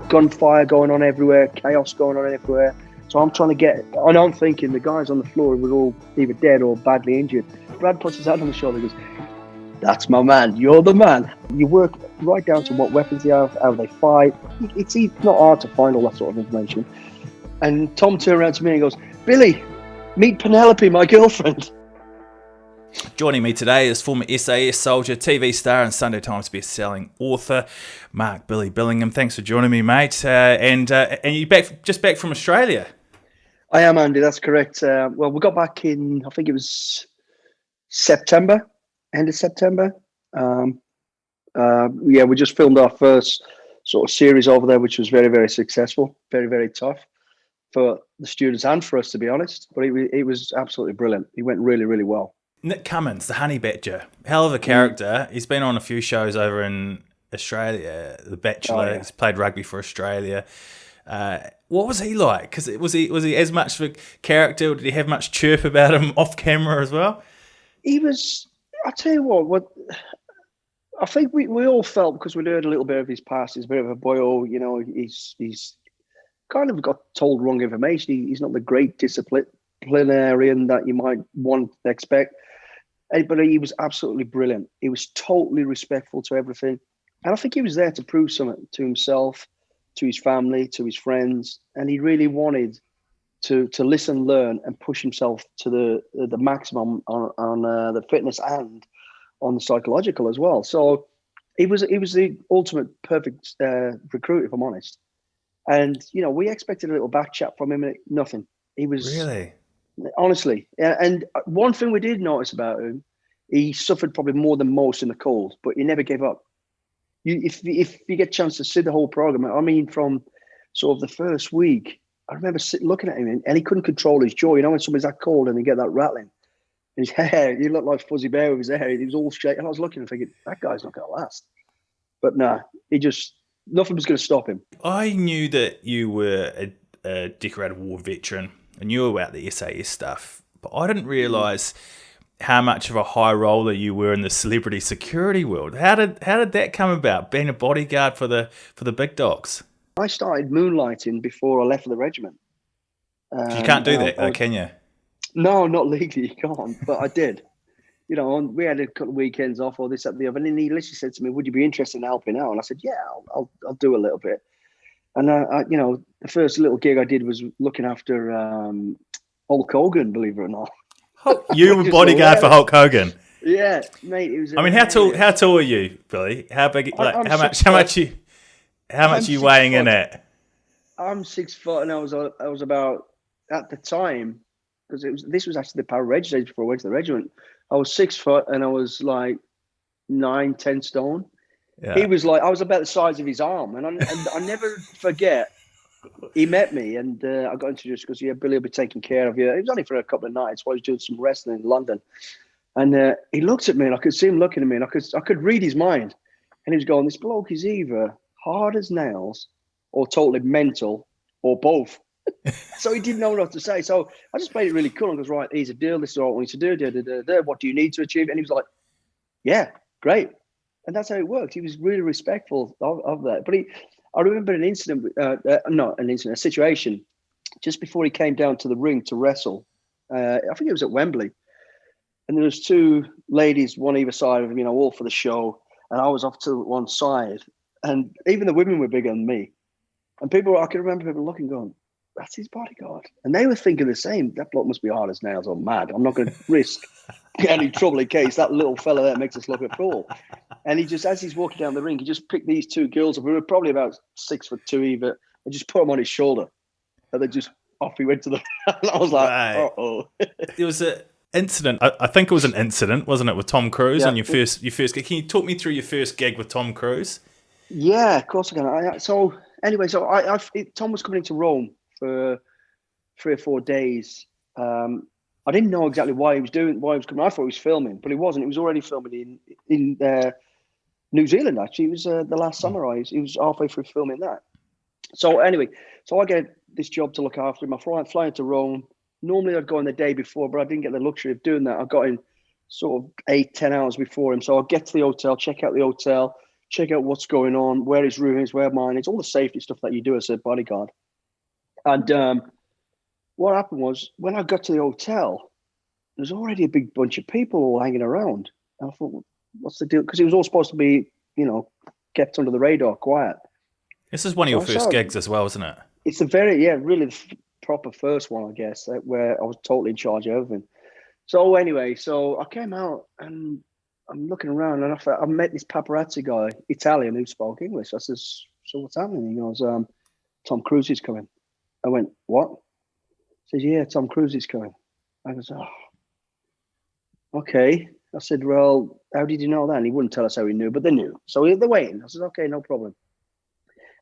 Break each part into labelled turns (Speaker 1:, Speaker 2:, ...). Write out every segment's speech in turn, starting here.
Speaker 1: gunfire going on everywhere, chaos going on everywhere. So I'm trying to get, and I'm thinking the guys on the floor were all either dead or badly injured. Brad puts his hand on the shoulder and goes, "That's my man, you're the man." You work right down to what weapons they have, how they fight. It's not hard to find all that sort of information. And Tom turned around to me and goes, "Billy, meet Penelope, my girlfriend."
Speaker 2: Joining me today is former SAS soldier, TV star and Sunday Times best-selling author, Mark Billy Billingham. Thanks for joining me, mate. And you're back from Australia?
Speaker 1: I am, Andy, that's correct. Well, we got back in, I think it was September, end of September. We just filmed our first sort of series over there, which was very, very successful, very, very tough for the students and for us, to be honest. But it was absolutely brilliant. It went really, really well.
Speaker 2: Nick Cummins, the honey badger, hell of a character. He's been on a few shows over in Australia, The Bachelor. Oh, yeah. He's played rugby for Australia. What was he like? Because was he as much of a character? Did he have much chirp about him off camera as well?
Speaker 1: He was. I tell you what I think we all felt, because we'd heard a little bit of his past. He's a bit of a boyo, you know. He's kind of got told wrong information. He's not the great disciplinarian that you might want to expect. But he was absolutely brilliant. He was totally respectful to everything. And I think he was there to prove something to himself, to his family, to his friends. And he really wanted to listen, learn, and push himself to the maximum on the fitness and on the psychological as well. So he was the ultimate perfect recruit, if I'm honest. And, you know, we expected a little back chat from him, and nothing. He was... Really? Honestly. And one thing we did notice about him, he suffered probably more than most in the cold, but he never gave up. If you get a chance to see the whole program, I mean, from sort of the first week, I remember looking at him, and he couldn't control his jaw. You know, when somebody's that cold and they get that rattling. And his hair, he looked like Fuzzy Bear with his hair. He was all shaking. And I was looking and thinking, that guy's not going to last. But nah, nothing was going to stop him.
Speaker 2: I knew that you were a decorated war veteran and knew about the SAS stuff, but I didn't realise how much of a high roller you were in the celebrity security world. How did that come about, being a bodyguard for the big dogs?
Speaker 1: I started moonlighting before I left for the regiment.
Speaker 2: You can't do that, can you?
Speaker 1: No, not legally, you can't, but I did. You know, we had a couple of weekends off, or this, that, the other, and then he literally said to me, "Would you be interested in helping out?" And I said, "Yeah, I'll do a little bit." And you know, the first little gig I did was looking after Hulk Hogan, believe it or not.
Speaker 2: You were bodyguard for Hulk Hogan.
Speaker 1: Yeah, mate. It was.
Speaker 2: I mean, how tall are you, Billy? How big? Like, how much are you weighing in at?
Speaker 1: I'm 6 foot, and I was about, at the time, because this was actually the power reg stage before I went to the regiment. I was 6 foot, and I was like 9-10 stone. Yeah. He was like, I was about the size of his arm, and I never forget. He met me, and I got introduced because, yeah, Billy will be taking care of you. It was only for a couple of nights while he was doing some wrestling in London. And he looked at me, and I could see him looking at me, and I could read his mind. And he was going, "This bloke is either hard as nails or totally mental or both." So he didn't know what to say. So I just made it really cool and goes, "Right, here's a deal. This is what I want you to do. What do you need to achieve?" And he was like, "Yeah, great." And that's how it worked. He was really respectful of that. But I remember a situation just before he came down to the ring to wrestle. I think it was at Wembley. And there was two ladies, one either side of him, you know, all for the show. And I was off to one side. And even the women were bigger than me. And I can remember people looking, going, "That's his bodyguard." And they were thinking the same. That bloke must be hard as nails or mad. I'm not going to risk getting in trouble in case that little fella there makes us look a fool. And he just, as he's walking down the ring, he just picked these two girls, who were probably about 6'2" either, and just put them on his shoulder. And then just off he went to the... And I was like, right. Uh-oh.
Speaker 2: There was an incident, I think it was an incident, wasn't it, with Tom Cruise on your first gig. Can you talk me through your first gig with Tom Cruise? Yeah,
Speaker 1: of course I can. Tom was coming into Rome for 3 or 4 days. I didn't know exactly why he was coming. I thought he was filming, but he wasn't. He was already filming in New Zealand, actually. It was the last summer. He was halfway through filming that. So anyway, I get this job to look after him. I fly into Rome. Normally I'd go in the day before, but I didn't get the luxury of doing that. I got in sort of 8-10 hours before him. So I'll get to the hotel, check out the hotel, check out what's going on, where his room is, where mine is, all the safety stuff that you do as a bodyguard. And what happened was, when I got to the hotel, there was already a big bunch of people all hanging around. And I thought, what's the deal? Because it was all supposed to be, kept under the radar, quiet.
Speaker 2: This is one of your first gigs as well, isn't it?
Speaker 1: It's really the proper first one, I guess, where I was totally in charge of everything. So anyway, I came out and I'm looking around, and I met this paparazzi guy, Italian, who spoke English. I says, so what's happening? He goes, Tom Cruise is coming. I went, what? He says, yeah, Tom Cruise is coming. I goes, oh, okay. I said, well, how did you know that? And he wouldn't tell us how he knew, but they knew. So they're waiting. I said, okay, no problem.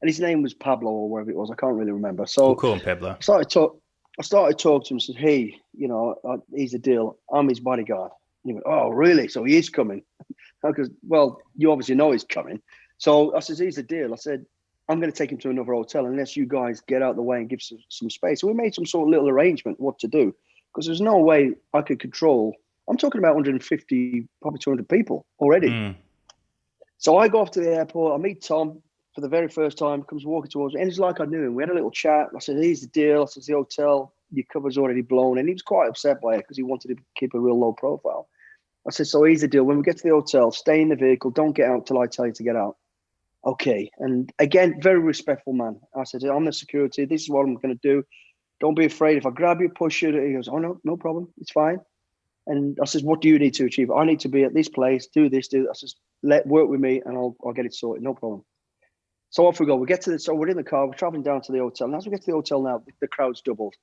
Speaker 1: And his name was Pablo or wherever it was. I can't really remember. So
Speaker 2: we'll call him Pablo.
Speaker 1: I started talking to him and said, hey, here's the deal. I'm his bodyguard. And he went, oh, really? So he is coming? Because, well, you obviously know he's coming. So I said, here's the deal. I said, I'm going to take him to another hotel unless you guys get out of the way and give some space. So we made some sort of little arrangement what to do, because there's no way I could control. I'm talking about 150, probably 200 people already. Mm. So I go off to the airport. I meet Tom for the very first time, comes walking towards me, and it's like I knew him. We had a little chat. I said, here's the deal. I said, the hotel, your cover's already blown. And he was quite upset by it because he wanted to keep a real low profile. I said, so here's the deal. When we get to the hotel, stay in the vehicle. Don't get out till I tell you to get out. Okay. And again, very respectful man. I said, I'm the security. This is what I'm going to do. Don't be afraid. If I grab you, push you. He goes, oh, no problem. It's fine. And I says, what do you need to achieve? I need to be at this place, do this, do that. I says, work with me and I'll get it sorted. No problem. So off we go. So we're in the car. We're traveling down to the hotel. And as we get to the hotel now, the crowd's doubled.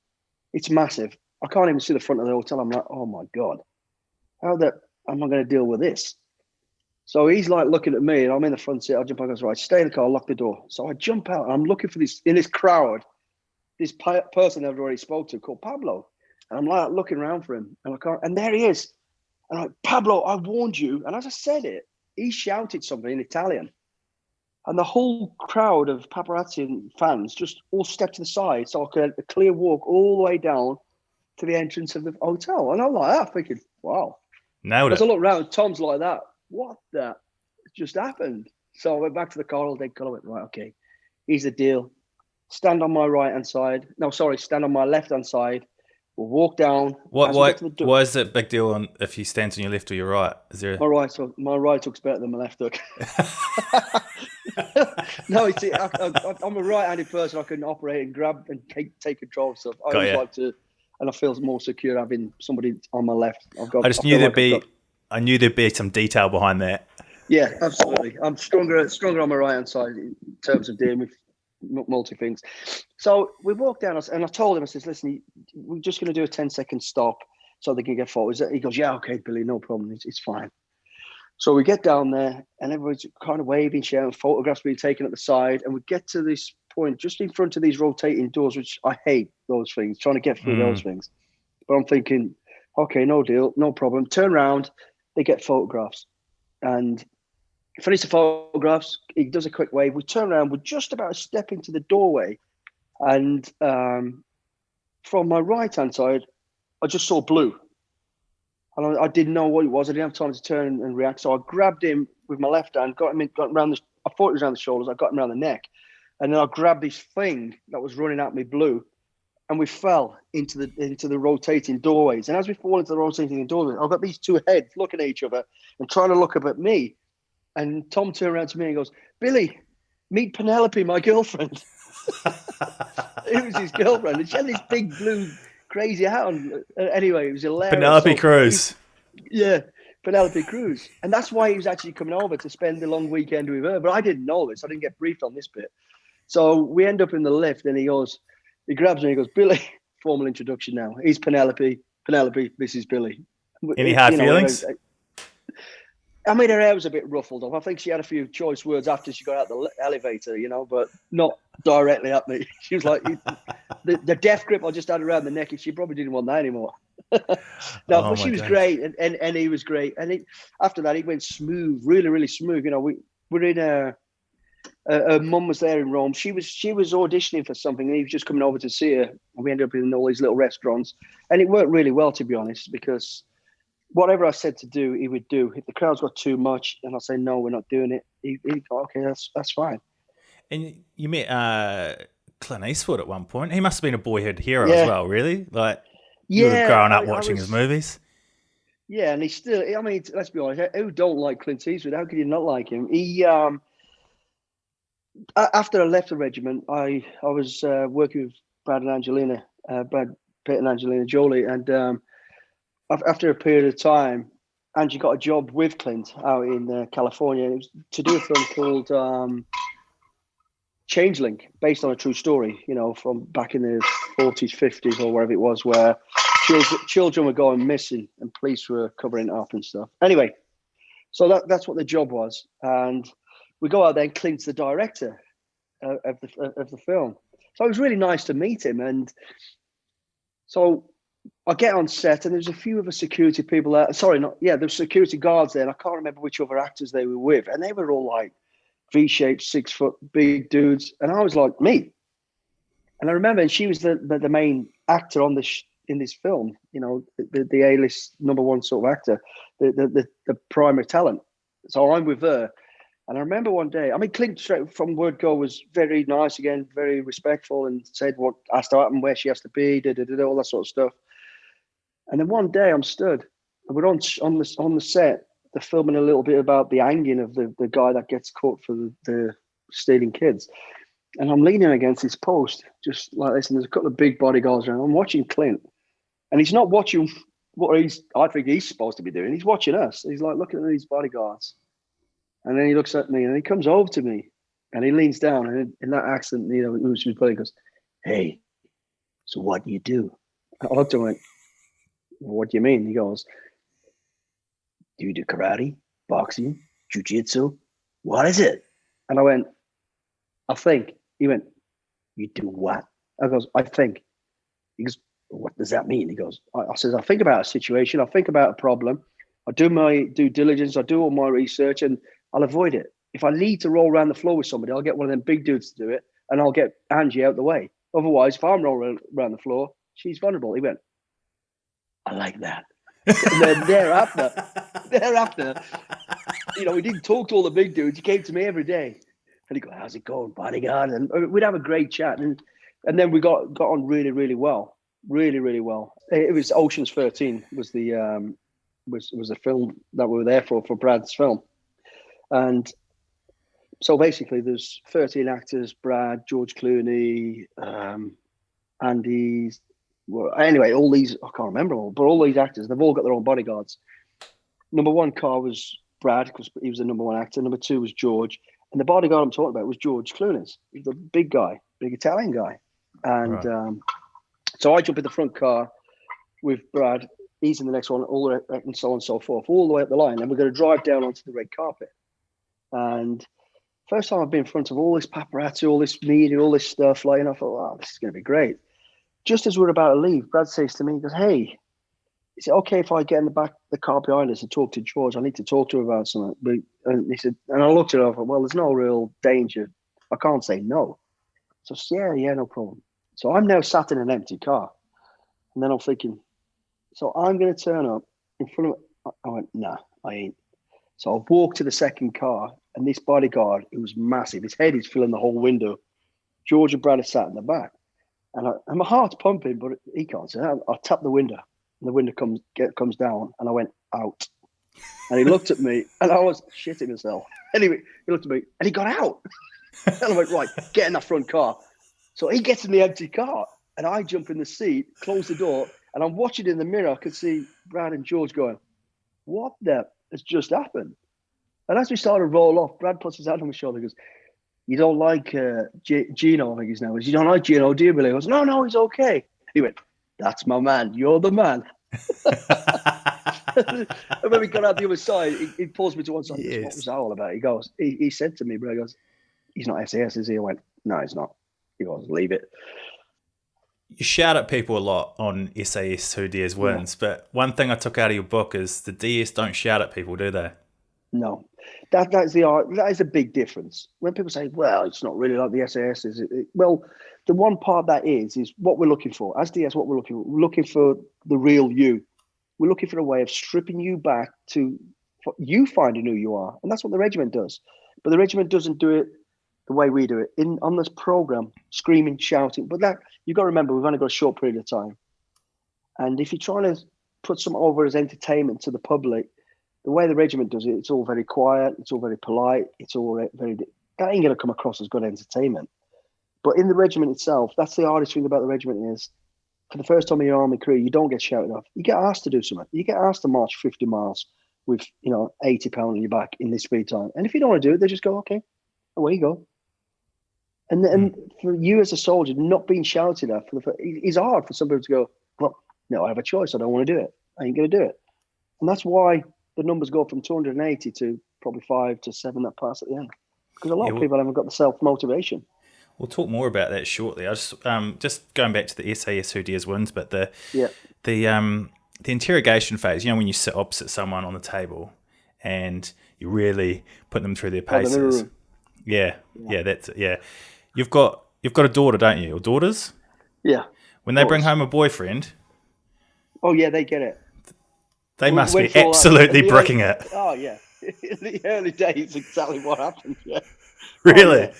Speaker 1: It's massive. I can't even see the front of the hotel. I'm like, oh my God, how am I going to deal with this? So he's like looking at me and I'm in the front seat. I jump out and goes, right, stay in the car, lock the door. So I jump out and I'm looking for in this crowd, this person I've already spoke to called Pablo. And I'm like looking around for him and there he is. And I'm like, Pablo, I warned you. And as I said it, he shouted something in Italian. And the whole crowd of paparazzi and fans just all stepped to the side so I could have a clear walk all the way down to the entrance of the hotel. And I'm like that, thinking, wow.
Speaker 2: Nailed it.
Speaker 1: As I look around, Tom's like that. What the just happened? So I went back to the car all day. I went, right, okay, here's the deal. Stand on my right-hand side. No, sorry, stand on my left-hand side. We'll walk down.
Speaker 2: Why is it a big deal if he stands on your left or your right? Is there
Speaker 1: my right hook's better than my left hook. No, you see, I'm a right-handed person. I can operate and grab and take control of stuff. I always like to, and I feel more secure having somebody on my left.
Speaker 2: I knew there'd be some detail behind that.
Speaker 1: Yeah, absolutely. I'm stronger on my right-hand side in terms of dealing with multi things. So we walked down and I told him, I says, listen, we're just going to do a 10-second stop so they can get photos. He goes, yeah, okay, Billy, no problem. It's fine. So we get down there and everyone's kind of waving, sharing, photographs being taken at the side. And we get to this point just in front of these rotating doors, which I hate those things, trying to get through those things. But I'm thinking, okay, no deal, no problem. Turn around, they get photographs. And finish the photographs, he does a quick wave. We turn around, we're just about to step into the doorway. And from my right-hand side, I just saw blue. And I didn't know what it was. I didn't have time to turn and react. So I grabbed him with my left hand, got him around I thought it was around the shoulders. I got him around the neck. And then I grabbed this thing that was running at me blue. And we fell into the rotating doorways. And as we fall into the rotating doorways, I've got these two heads looking at each other and trying to look up at me. And Tom turned around to me and goes, Billy, meet Penelope, my girlfriend. It was his girlfriend. And she had this big blue crazy hat on. Anyway, it was hilarious.
Speaker 2: Penelope Cruz.
Speaker 1: Yeah, Penelope Cruz. And that's why he was actually coming over to spend the long weekend with her. But I didn't know this. I didn't get briefed on this bit. So we end up in the lift and he grabs me and he goes, Billy, formal introduction now. He's Penelope. Penelope, this is Billy.
Speaker 2: Any hard feelings?
Speaker 1: I mean, her hair was a bit ruffled up. I think she had a few choice words after she got out the elevator, but not directly at me. She was like, the death grip I just had around the neck, she probably didn't want that anymore. But she was great, and he was great. And after that, he went smooth, really, really smooth. We're in her mum was there in Rome. She was auditioning for something, and he was just coming over to see her. And we ended up in all these little restaurants, and it worked really well, to be honest, because whatever I said to do, he would do. If the crowd's got too much, and I say no, we're not doing it, he'd go, okay, that's fine.
Speaker 2: And you met Clint Eastwood at one point. He must have been a boyhood hero as
Speaker 1: Yeah,
Speaker 2: well, really. Like you would have
Speaker 1: yeah,
Speaker 2: grown up
Speaker 1: I
Speaker 2: watching his
Speaker 1: was.
Speaker 2: movies.
Speaker 1: Yeah, and he's still. I mean, let's be honest. Who don't like Clint Eastwood? How could you not like him? He after I left the regiment, I was working with Brad Pitt and Angelina Jolie, and after a period of time, Angie got a job with Clint out in California. It was to do a film called Changeling, based on a true story, from back in the 40s, 50s, or wherever it was, where children were going missing and police were covering it up and stuff. Anyway, so that's what the job was. And we go out there, and Clint's the director of the film. So it was really nice to meet him. And so I get on set, and there's a few of the security people there. Sorry, there's security guards there, and I can't remember which other actors they were with. And they were all like V-shaped, 6 foot big dudes, and I was like me. And I remember, and she was the main actor on in this film. The A-list #1 sort of actor, the primary talent. So I'm with her, and I remember one day. I mean, Clint straight from word go was very nice again, very respectful, and said what has to happen, where she has to be, all that sort of stuff. And then one day I'm stood, and we're on the set. They're filming a little bit about the hanging of the guy that gets caught for the stealing kids. And I'm leaning against this post, just like this, and there's a couple of big bodyguards around. I'm watching Clint, and he's not watching what I think he's supposed to be doing. He's watching us. He's like looking at these bodyguards. And then he looks at me, and he comes over to me, and he leans down, and in that accent, he goes, "Hey, so what do you do?" I looked at him and went, "What do you mean?" He goes, "Do you do karate, boxing, jiu-jitsu? What is it?" And I went, "I think." He went, "You do what?" I goes, "I think." He goes, "What does that mean?" He goes, I says, "I think about a situation. I think about a problem. I do my due diligence. I do all my research, and I'll avoid it. If I need to roll around the floor with somebody, I'll get one of them big dudes to do it, and I'll get Angie out the way. Otherwise, if I'm rolling around the floor, she's vulnerable." He went, "I like that." And then thereafter, he didn't talk to all the big dudes. He came to me every day, and he'd go, "How's it going, Bodyguard?" And we'd have a great chat, and then we got on really, really well, really, really well. It was Ocean's 13 was the was a film that we were there for Brad's film, and so basically there's 13 actors: Brad, George Clooney, Andy. Well, anyway, all these, I can't remember all, but all these actors, they've all got their own bodyguards. #1 car was Brad, because he was the #1 actor. #2 was George. And the bodyguard I'm talking about was George Clooney's. He's the big guy, big Italian guy. And right. So I jump in the front car with Brad. He's in the next one, and so on and so forth, all the way up the line. And we're going to drive down onto the red carpet. And first time I've been in front of all this paparazzi, all this media, all this stuff, I thought, wow, this is going to be great. Just as we're about to leave, Brad says to me, he goes, "Hey, is it okay if I get in the back of the car behind us and talk to George? I need to talk to him about something." And he said, and I looked at him, I thought, well, there's no real danger. I can't say no. So yeah, no problem. So I'm now sat in an empty car. And then I'm thinking, so I'm going to turn up in front of, I went, nah, I ain't. So I walked to the second car, and this bodyguard, who was massive, his head is filling the whole window. George and Brad are sat in the back. And my heart's pumping, but he can't say that. I tapped the window, and the window comes down, and I went out. And he looked at me, and I was shitting myself. Anyway, he looked at me, and he got out. And I went, right, get in that front car. So he gets in the empty car, and I jump in the seat, close the door, and I'm watching in the mirror. I could see Brad and George going, "What the has just happened?" And as we started to roll off, Brad puts his hand on my shoulder and goes, "You don't like Gino," I think his name was. "You don't like Gino, do you, Billy?" I goes, No, he's okay." He went, "That's my man. You're the man." And when we got out the other side, he pulls me to one side. Yes. Goes, "What was that all about?" He goes, he said to me, Brad goes, "He's not SAS, is he?" I went, "No, he's not." He goes, "Leave it."
Speaker 2: You shout at people a lot on SAS who DS wins, but one thing I took out of your book is the DS don't shout at people, do they?
Speaker 1: No, that is a big difference. When people say, "Well, it's not really like the SAS," is it? Well, the one part that is what we're looking for as DS. What we're looking for the real you. We're looking for a way of stripping you back to you finding who you are. And that's what the regiment does. But the regiment doesn't do it the way we do it. On this program, screaming, shouting. But that you've got to remember, we've only got a short period of time. And if you're trying to put something over as entertainment to the public, the way the regiment does it, it's all very quiet, it's all very polite, it's all very. That ain't going to come across as good entertainment. But in the regiment itself, that's the hardest thing about the regiment is, for the first time in your army career, you don't get shouted off. You get asked to do something. You get asked to march 50 miles with 80 pounds on your back in this free time. And if you don't want to do it, they just go, okay, away you go. And for you as a soldier, not being shouted at, it's hard for somebody to go, well, no, I have a choice. I don't want to do it. I ain't going to do it. And that's why the numbers go from 280 to probably 5 to 7 that pass at the end. Because a lot of people haven't got the self-motivation.
Speaker 2: We'll talk more about that shortly. I just going back to the SAS who dares wins, but the interrogation phase. When you sit opposite someone on the table, and you really put them through their paces. Yeah, that's it. Yeah, you've got a daughter, don't you, or daughters?
Speaker 1: Yeah.
Speaker 2: When they bring home a boyfriend. Oh
Speaker 1: yeah, they get it.
Speaker 2: They must be absolutely bricking it.
Speaker 1: Oh yeah, in the early days, exactly what happened. Yeah.
Speaker 2: Really.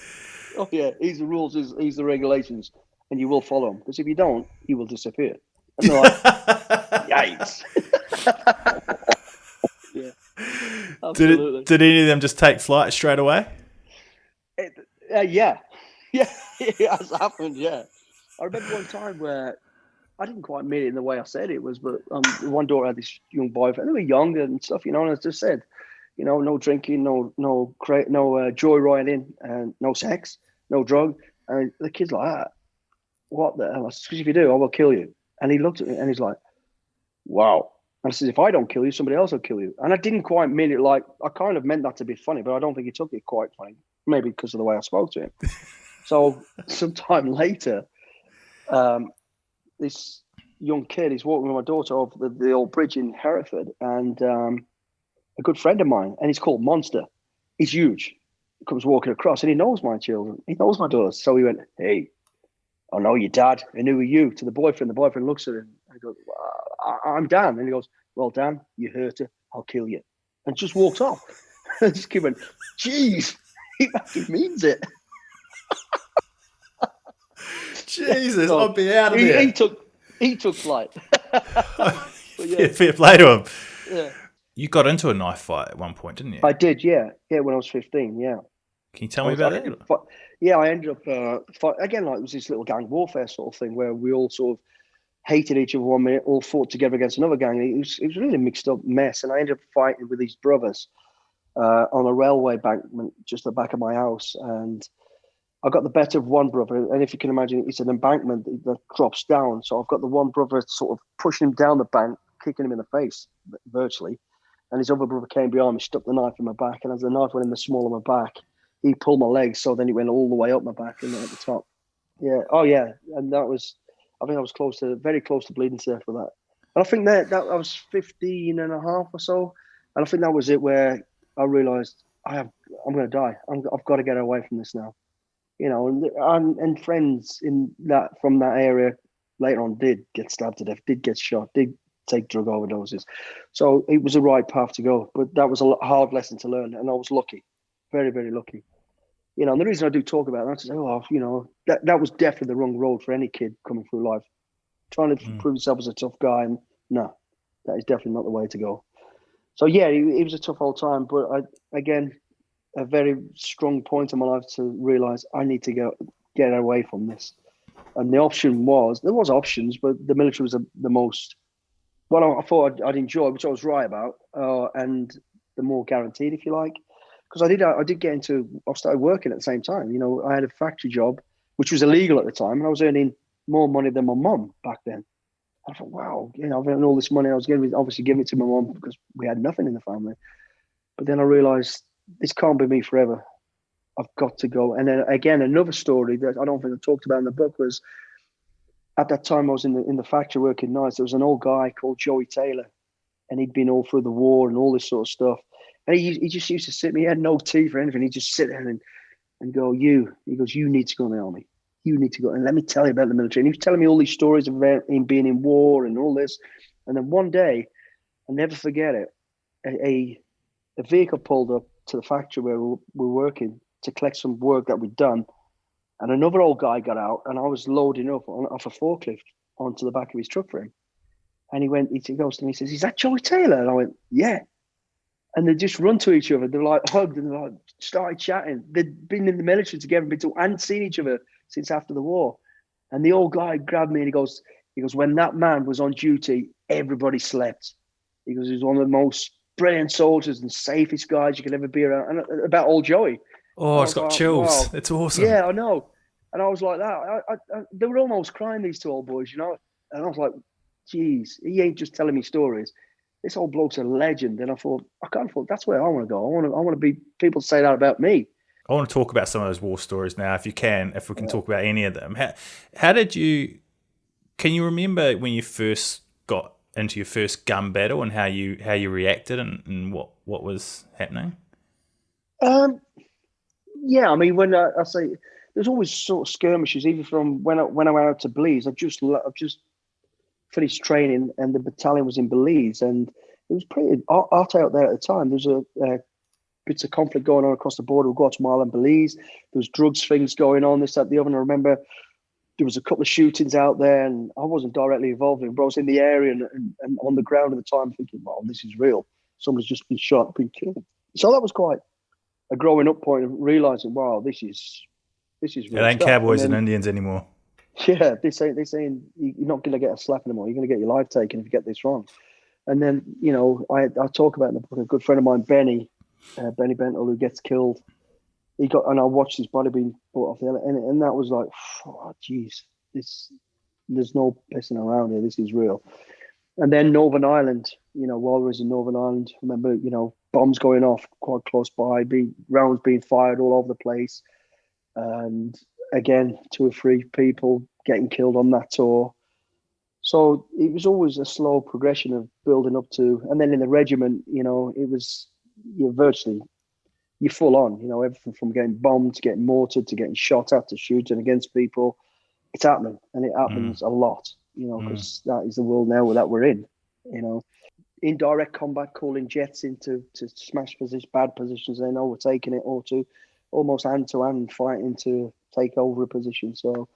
Speaker 1: Oh yeah, he's the rules, he's the regulations, and you will follow them. Because if you don't, he will disappear. And they're like, yikes. Yeah, absolutely.
Speaker 2: Did any of them just take flight straight away?
Speaker 1: Yeah, it has happened. Yeah, I remember one time where I didn't quite mean it in the way I said it was, but one daughter had this young boyfriend. They were young and stuff, and I just said, no drinking, no joyriding, and no sex, no drug. And the kid's like, what the hell? I said, if you do, I will kill you. And he looked at me and he's like, wow. And I said, if I don't kill you, somebody else will kill you. And I didn't quite mean it like, I kind of meant that to be funny, but I don't think he took it quite funny. Maybe because of the way I spoke to him. So sometime later, this young kid is walking with my daughter over the old bridge in Hereford, and a good friend of mine, and he's called Monster. He's huge. He comes walking across, and he knows my children. He knows my daughters. So he went, hey, I know your dad. And who are you? To the boyfriend. The boyfriend looks at him and he goes, I'm Dan. And he goes, well, Dan, you hurt her. I'll kill you. And just walks off. And just keep going, geez, he actually means it.
Speaker 2: Jesus, I'll be out of here.
Speaker 1: He took flight.
Speaker 2: Yeah, fair play to him.
Speaker 1: Yeah.
Speaker 2: You got into a knife fight at one point, didn't you?
Speaker 1: I did, yeah. Yeah, when I was 15, yeah.
Speaker 2: Can you tell me about it?
Speaker 1: Yeah, I ended up, again, like it was this little gang warfare sort of thing where we all sort of hated each other 1 minute, all fought together against another gang. It was really a mixed up mess. And I ended up fighting with these brothers on a railway embankment just at the back of my house. And I got the better of one brother. And if you can imagine, it's an embankment that drops down. So I've got the one brother sort of pushing him down the bank, kicking him in the face, virtually. And his other brother came behind me, stuck the knife in my back. And as the knife went in the small of my back, he pulled my legs. So then it went all the way up my back and at the top. Yeah. Oh, yeah. And I think I was very close to bleeding to death for that. And I think that I was 15 and a half or so. And I think that was it where I realized I'm going to die. I've got to get away from this now. And friends from that area later on did get stabbed to death, did get shot, did take drug overdoses. So it was the right path to go. But that was a hard lesson to learn. And I was lucky, very, very lucky. And the reason I do talk about that is to say, that was definitely the wrong road for any kid coming through life. Trying to prove yourself as a tough guy, and no, that is definitely not the way to go. So yeah, it was a tough old time, but again, a very strong point in my life to realize I need to get away from this. And the option there was options, but the military was the most, well, I thought I'd enjoy, which I was right about, and the more guaranteed, if you like. Because I did get I started working at the same time. I had a factory job, which was illegal at the time, and I was earning more money than my mum back then. I thought, wow, I've earned all this money. I was obviously giving it to my mum because we had nothing in the family. But then I realized this can't be me forever. I've got to go. And then again, another story that I don't think I talked about in the book was at that time I was in the factory working nights. There was an old guy called Joey Taylor, and he'd been all through the war and all this sort of stuff. And he just used to sit me. He had no teeth or anything. He'd just sit there and go, he goes, you need to go in the army. You need to go. And let me tell you about the military. And he was telling me all these stories about him being in war and all this. And then one day I'll never forget it. A vehicle pulled up to the factory where we were working to collect some work that we'd done, and another old guy got out, and I was loading up off a forklift onto the back of his truck for him. And he goes to me, he says, "Is that Joey Taylor?" And I went, "Yeah." And they just run to each other. They're like hugged and like started chatting. They'd been in the military together, and seen each other since after the war. And the old guy grabbed me and he goes, "When that man was on duty, everybody slept." He goes, "He was one of the most brilliant soldiers and safest guys you could ever be around." And about old Joey.
Speaker 2: Oh, it's got chills. Wow. It's awesome.
Speaker 1: Yeah, I know. And I was like that. They were almost crying, these two old boys, you know. And I was like, geez, he ain't just telling me stories. This old bloke's a legend. And I thought, that's where I want to go. I want to be people to say that about me.
Speaker 2: I want to talk about some of those war stories now, if we can talk about any of them. How did you? Can you remember when you first got into your first gun battle and how you reacted and what was happening?
Speaker 1: Yeah, I mean, when I say there's always sort of skirmishes, even from when I went out to Belize. I've just finished training, and the battalion was in Belize, and it was pretty hot out there at the time. There's a bits of conflict going on across the border with Guatemala and Belize. There was drugs things going on, this, that, the other. And I remember there was a couple of shootings out there, and I wasn't directly involved in it, but I was in the area and on the ground at the time thinking, wow, this is real. Somebody's just been shot, been killed. So that was quite a growing up point of realizing, wow, this is real.
Speaker 2: It ain't
Speaker 1: stuff.
Speaker 2: cowboys and Indians anymore.
Speaker 1: Yeah, they're saying you're not going to get a slap anymore. You're going to get your life taken if you get this wrong. And then, you know, I talk about in the book, a good friend of mine, Benny Bentle, who gets killed. I watched his body being brought off the elevator, and that was like, oh, geez, there's no pissing around here. This is real. And then Northern Ireland, you know, while we was in Northern Ireland, I remember, you know, bombs going off quite close by, rounds being fired all over the place. And again, 2 or 3 people getting killed on that tour. So it was always a slow progression of building up to, and then in the regiment, you know, it was, you're full on, you know, everything from getting bombed to getting mortared to getting shot at to shooting against people. It's happening, and it happens a lot, you know, because that is the world now that we're in, you know. Indirect combat, calling jets in to smash bad positions they know we're taking it, or to almost hand-to-hand fighting to take over a position. So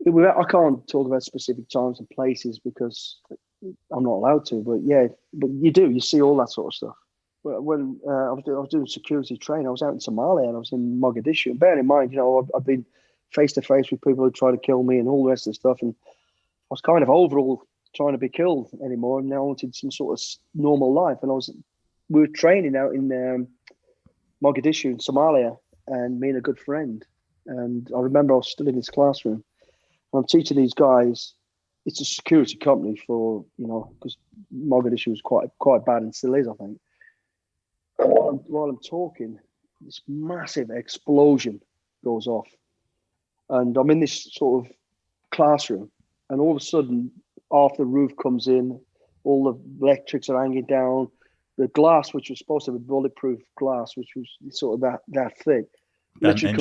Speaker 1: I can't talk about specific times and places because I'm not allowed to, but you see all that sort of stuff. When I was doing security training, I was out in Somalia and I was in Mogadishu. And bearing in mind, you know, I've been face-to-face with people who try to kill me and all the rest of the stuff, and I was kind of overall trying to be killed anymore, and now I wanted some sort of normal life. And we were training out in Mogadishu in Somalia, and me and a good friend. And I remember I was still in this classroom, and I'm teaching these guys. It's a security company for, you know, because Mogadishu was quite bad and still is, I think. While I'm talking, this massive explosion goes off, and I'm in this sort of classroom, and all of a sudden, half the roof comes in, all the electrics are hanging down, the glass, which was supposed to be bulletproof glass, which was sort of that thick, literally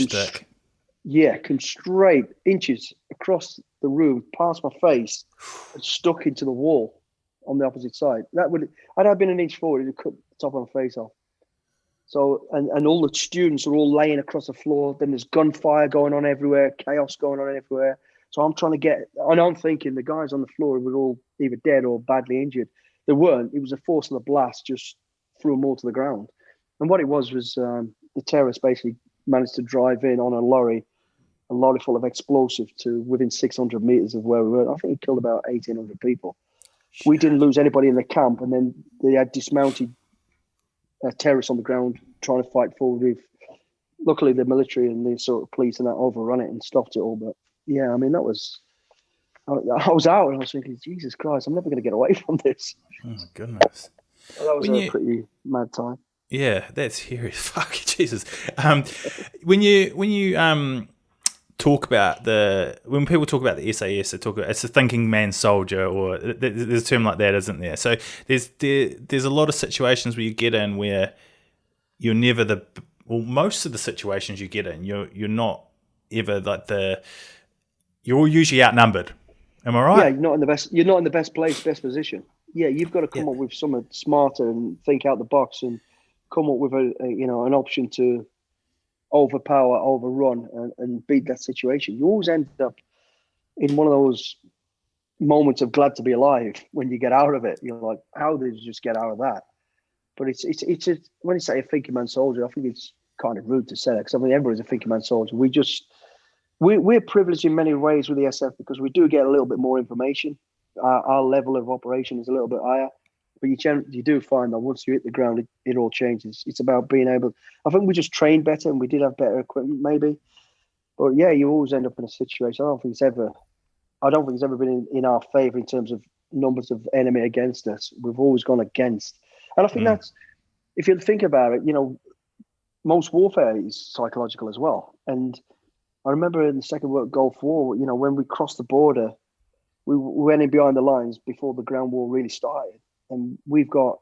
Speaker 1: comes straight inches across the room, past my face, and stuck into the wall on the opposite side. Had I been an inch forward, it would cut the top of my face off. So, and all the students are all laying across the floor. Then there's gunfire going on everywhere, chaos going on everywhere. So I'm trying to and I'm thinking the guys on the floor were all either dead or badly injured. They weren't. It was the force of the blast just threw them all to the ground. And what it was the terrorists basically managed to drive in on a lorry full of explosive to within 600 meters of where we were. I think it killed about 1,800 people. We didn't lose anybody in the camp, and then they had dismounted terrorists on the ground trying to fight forward. Luckily, the military and the sort of police and that overrun it and stopped it all. But yeah, I mean, I was out and I was thinking, Jesus Christ, I'm never going to get away from this.
Speaker 2: Oh my goodness.
Speaker 1: That was a pretty mad time.
Speaker 2: Yeah, that's scary. Fuck, Jesus. When you talk about when people talk about the SAS, it's a thinking man soldier, or there's a term like that, isn't there? So there's a lot of situations where you get in where you're never most of the situations you get in, you're not ever like you're all usually outnumbered. Am I right?
Speaker 1: Yeah, you're not in the best place, best position. Yeah, you've got to
Speaker 2: Yeah.
Speaker 1: come up with something smarter and think out the box and come up with an option to overpower, overrun, and beat that situation. You always end up in one of those moments of glad to be alive when you get out of it. You're like, how did you just get out of that? But when you say a thinking man soldier, I think it's kind of rude to say that, because I mean everybody's a thinking man soldier. We're privileged in many ways with the SF because we do get a little bit more information. Our level of operation is a little bit higher, but you do find that once you hit the ground, it all changes. It's about being able. I think we just trained better and we did have better equipment, maybe. But yeah, you always end up in a situation. I don't think it's ever been in our favour in terms of numbers of enemy against us. We've always gone against, and I think that's, if you think about it, most warfare is psychological as well. And I remember in the Second World Gulf War, when we crossed the border, we went in behind the lines before the ground war really started, and we've got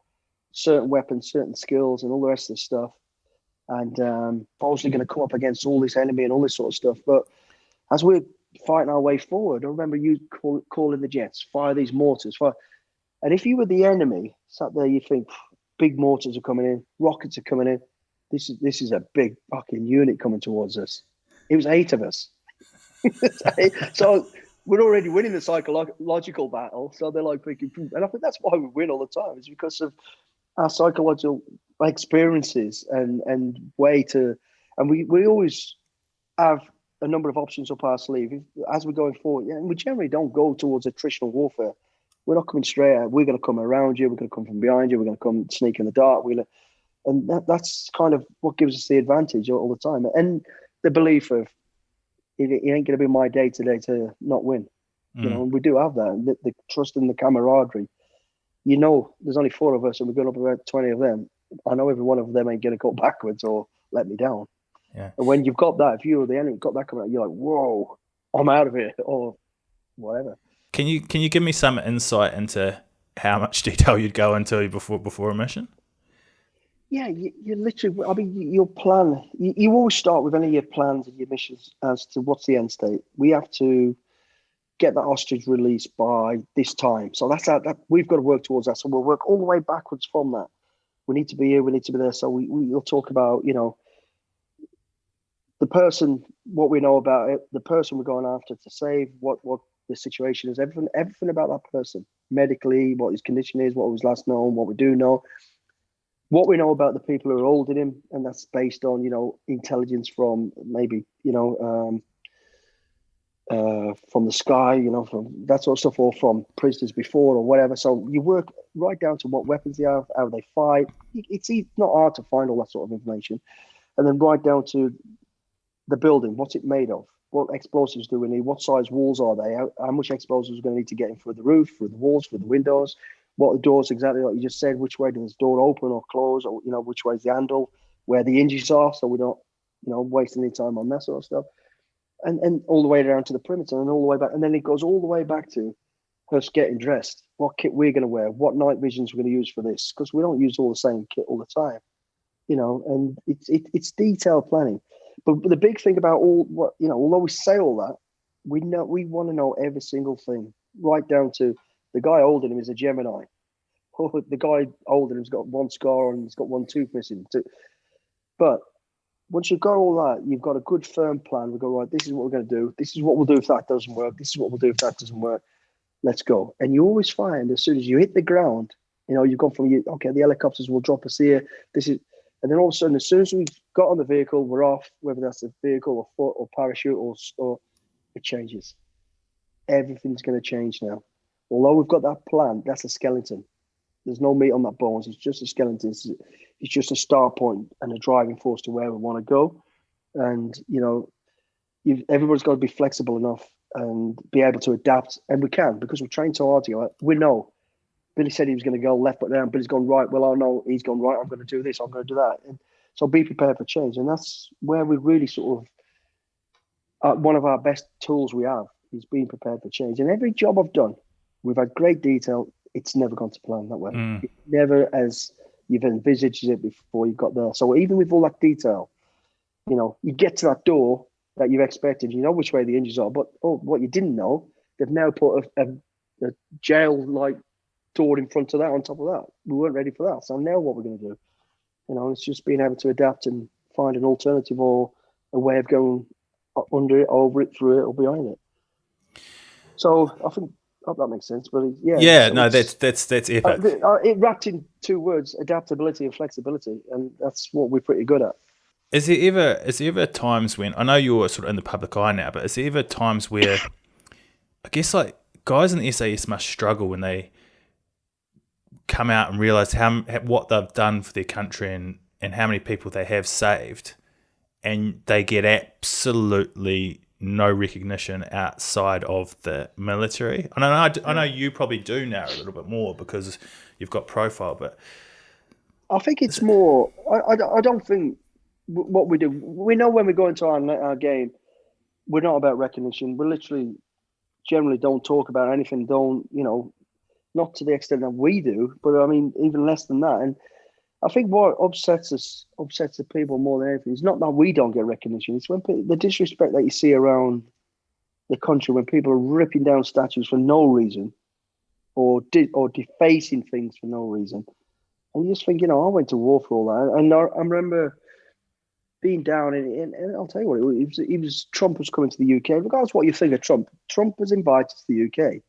Speaker 1: certain weapons, certain skills, and all the rest of the stuff. And obviously going to come up against all this enemy and all this sort of stuff. But as we're fighting our way forward, I remember you calling the jets, fire these mortars, fire. And if you were the enemy, sat there, you think big mortars are coming in, rockets are coming in. This is a big fucking unit coming towards us. It was 8 of us. So we're already winning the psychological battle. So they're like thinking, and I think that's why we win all the time, is because of our psychological experiences and way to, and we always have a number of options up our sleeve as we're going forward. Yeah, and we generally don't go towards attritional warfare. We're not coming straight out. We're going to come around you. We're going to come from behind you. We're going to come sneak in the dark. And that's kind of what gives us the advantage all the time. And the belief of it ain't going to be my day today to not win. And we do have that. The trust and the camaraderie. There's only 4 of us and we're going up about 20 of them. I know every one of them ain't going to go backwards or let me down.
Speaker 2: Yeah.
Speaker 1: And when you've got that, if you or the enemy got that coming out, you're like, whoa, I'm out of here, or whatever.
Speaker 2: Can you give me some insight into how much detail you'd go into before a mission?
Speaker 1: Yeah, you literally, I mean, your plan, you always start with any of your plans and your missions as to what's the end state. We have to get that hostage released by this time. So that's that we've got to work towards that. So we'll work all the way backwards from that. We need to be here, we need to be there. So we'll talk about, the person, what we know about it, the person we're going after to save, what the situation is, everything about that person, medically, what his condition is, what was last known, what we do know. What we know about the people who are holding him, and that's based on, intelligence from maybe, from the sky, from that sort of stuff, or from prisoners before or whatever. So you work right down to what weapons they have, how they fight. It's not hard to find all that sort of information. And then right down to the building, what's it made of? What explosives do we need? What size walls are they? How much explosives are we going to need to get in through the roof, through the walls, through the windows? What the doors, exactly like you just said, which way does the door open or close, or which way is the handle, where the hinges are, so we don't waste any time on that sort of stuff, and all the way down to the perimeter and all the way back, and then it goes all the way back to us getting dressed, what kit we're going to wear, what night visions we're going to use for this, because we don't use all the same kit all the time, and it's detailed planning. But the big thing about although we say all that, we want to know every single thing, right down to the guy holding him is a Gemini. Oh, the guy holding him's got one scar and he's got one tooth missing. But once you've got all that, you've got a good firm plan. We go, right, this is what we're going to do. This is what we'll do if that doesn't work. This is what we'll do if that doesn't work. Let's go. And you always find as soon as you hit the ground, you've gone from, the helicopters will drop us here. And then all of a sudden, as soon as we've got on the vehicle, we're off, whether that's a vehicle or foot or parachute or it changes. Everything's going to change now. Although we've got that plan, that's a skeleton. There's no meat on that bones. It's just a skeleton. It's just a start point and a driving force to where we want to go. And, everybody's got to be flexible enough and be able to adapt. And we can, because we're trained so hard to go. We know. Billy said he was going to go left, but down. Billy's gone right. Well, I know he's gone right. I'm going to do this. I'm going to do that. And so be prepared for change. And that's where we really sort of, one of our best tools we have is being prepared for change. And every job I've done, we've had great detail. It's never gone to plan that way. It never as you've envisaged it before you got there. So even with all that detail, you get to that door that you've expected, you know which way the hinges are, but what you didn't know, they've now put a jail-like door in front of that. On top of that, we weren't ready for that. So now what we're going to do? It's just being able to adapt and find an alternative or a way of going under it, over it, through it, or behind it. So I hope that makes sense. But
Speaker 2: Yeah, no, that's epic.
Speaker 1: It wrapped in two words: adaptability and flexibility, and that's what we're pretty good at.
Speaker 2: Is there ever times when, I know you're sort of in the public eye now, but is there ever times where I guess like guys in the SAS must struggle when they come out and realise what they've done for their country and how many people they have saved, and they get absolutely no recognition outside of the military? I know you probably do now a little bit more because you've got profile, but
Speaker 1: I think it's more. I don't think what we do. We know when we go into our game, we're not about recognition. We literally generally don't talk about anything. Don't not to the extent that we do, but I mean even less than that. And I think what upsets the people more than anything is not that we don't get recognition. It's when the disrespect that you see around the country, when people are ripping down statues for no reason, or defacing things for no reason, and you just think, I went to war for all that. And I remember being down, and I'll tell you what, it was Trump was coming to the UK. Regardless of what you think of Trump, Trump was invited to the UK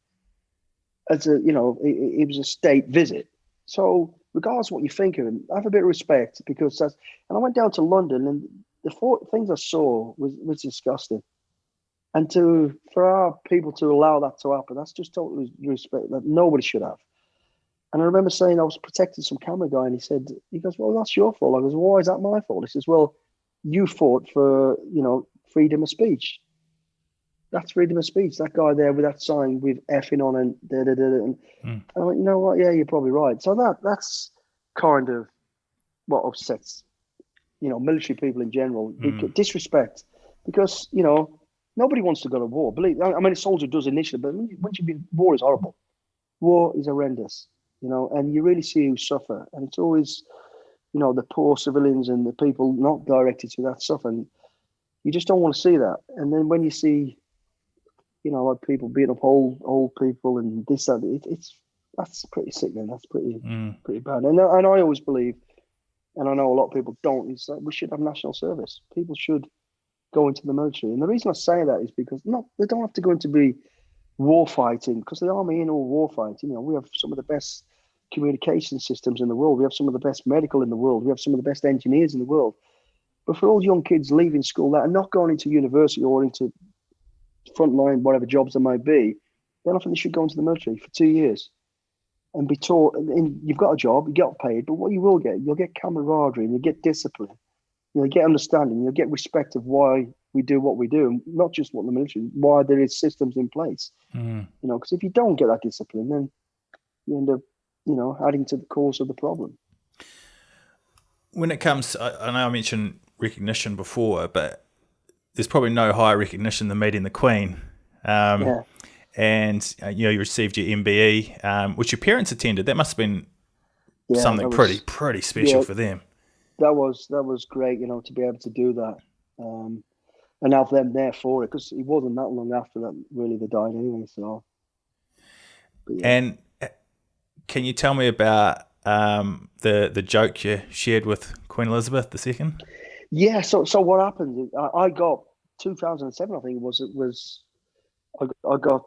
Speaker 1: as it was a state visit. So regardless of what you think of him, have a bit of respect, because and I went down to London, and the four things I saw was disgusting. And for our people to allow that to happen, that's just totally respect that nobody should have. And I remember saying I was protecting some camera guy, and he goes, well, that's your fault. I goes, well, why is that my fault? He says, well, you fought for, freedom of speech. That's freedom of speech. That guy there with that sign with effing on and da-da-da. And I went, you know what? Yeah, you're probably right. So that's kind of what upsets, military people in general. Disrespect. Because, nobody wants to go to war. A soldier does initially, but war is horrible. War is horrendous, and you really see who suffer. And it's always, the poor civilians and the people not directed to that suffer. And you just don't want to see that. And then when you see, like people beating up old people and this, that's pretty sickening. That's pretty bad. And I always believe, and I know a lot of people don't, is that we should have national service. People should go into the military. And the reason I say that is because they don't have to go into be war fighting, because the army ain't all war fighting. We have some of the best communication systems in the world. We have some of the best medical in the world. We have some of the best engineers in the world. But for all young kids leaving school that are not going into university or into frontline, whatever jobs there might be, then I think they should go into the military for 2 years and be taught. And you've got a job, you get paid, but what you will get, you'll get camaraderie and you get discipline. You'll get understanding. You'll get respect of why we do what we do, and not just what the military, why there is systems in place. Because if you don't get that discipline, then you end up, adding to the cause of the problem.
Speaker 2: When it comes, I know I mentioned recognition before, but there's probably no higher recognition than meeting the Queen. And you received your MBE, which your parents attended. That must have been something pretty special for them.
Speaker 1: That was great, to be able to do that, and have them there for it, because it wasn't that long after that really they died anyway. So,
Speaker 2: and can you tell me about the joke you shared with Queen Elizabeth II?
Speaker 1: Yeah. So what happened? I got 2007. I think it was. I got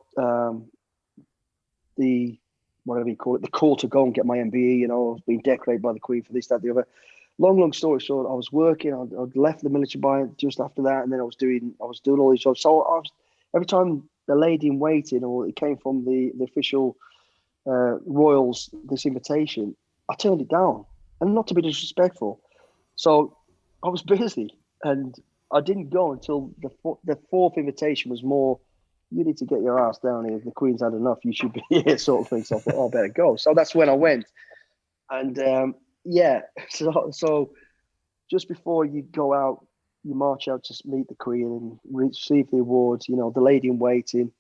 Speaker 1: the whatever you call it, the call to go and get my MBE. I was being decorated by the Queen for this, that, the other. Long story short, I was working. I'd left the military by just after that, and then I was doing all these jobs. So every time the lady in waiting, or it came from the official royals, this invitation, I turned it down, and not to be disrespectful. So I was busy, and I didn't go until the fourth invitation was more, you need to get your ass down here. The Queen's had enough. You should be here, sort of thing. So I thought, I better go. So that's when I went, and. So just before you go out, you march out to meet the Queen and receive the awards. The lady in waiting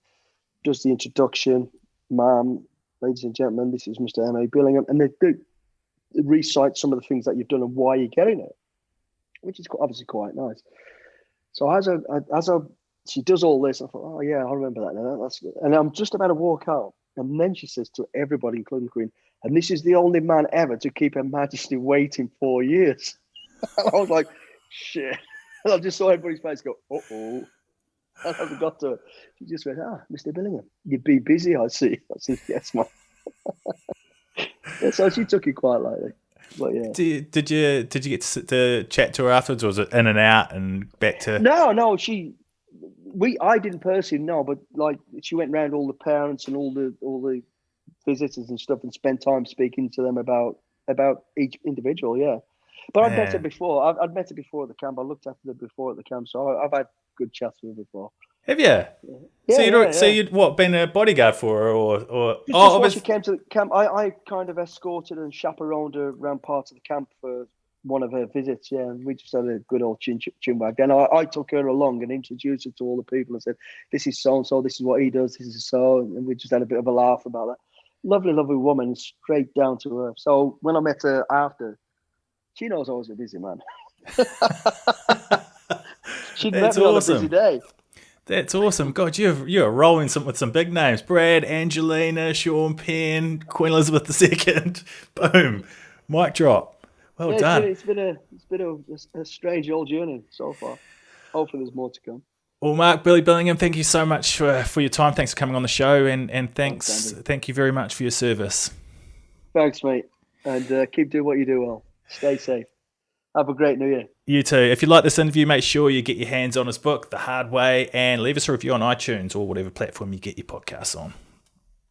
Speaker 1: does the introduction. Ma'am, ladies and gentlemen, this is Mr. M.A. Billingham. And they recite some of the things that you've done and why you're getting it, which is obviously quite nice. So as she does all this, I thought, oh yeah, I remember that now. That's good. And I'm just about to walk out. And then she says to everybody, including the Queen, and this is the only man ever to keep Her Majesty waiting 4 years. And I was like, shit. And I just saw everybody's face go, uh-oh. And I got to her. She just went, Mr. Billingham, you'd be busy, I see. I said, yes, man. Yeah, so she took it quite lightly. But yeah.
Speaker 2: Did you get to chat to her afterwards, or was it in and out and back to?
Speaker 1: No, I didn't personally know, but like she went around all the parents and all the visitors and stuff and spent time speaking to them about each individual. Yeah, but I'd met her before. I'd met her before at the camp. I looked after her before at the camp, so I've had good chats with her before.
Speaker 2: Have you? Yeah. So you'd what, been a bodyguard for her, or
Speaker 1: just when she came to the camp, I kind of escorted her and chaperoned her around parts of the camp for one of her visits, yeah, and we just had a good old chin wag. Then I took her along and introduced her to all the people and said, this is so-and-so, this is what he does, this is so, and we just had a bit of a laugh about that. Lovely, lovely woman, straight down to earth. So when I met her after, she knows I was a busy man. She'd met me on a busy day.
Speaker 2: That's awesome. God, you're rolling with some big names. Brad, Angelina, Sean Penn, Queen Elizabeth II. Boom. Mic drop. Well done.
Speaker 1: It's been a strange old journey so far. Hopefully there's more to come.
Speaker 2: Well, Mark, Billy Billingham, thank you so much for your time. Thanks for coming on the show, and thank you very much for your service.
Speaker 1: Thanks, mate. And keep doing what you do well. Stay safe. Have a great New Year.
Speaker 2: You too. If you like this interview, make sure you get your hands on his book, The Hard Way, and leave us a review on iTunes or whatever platform you get your podcasts on.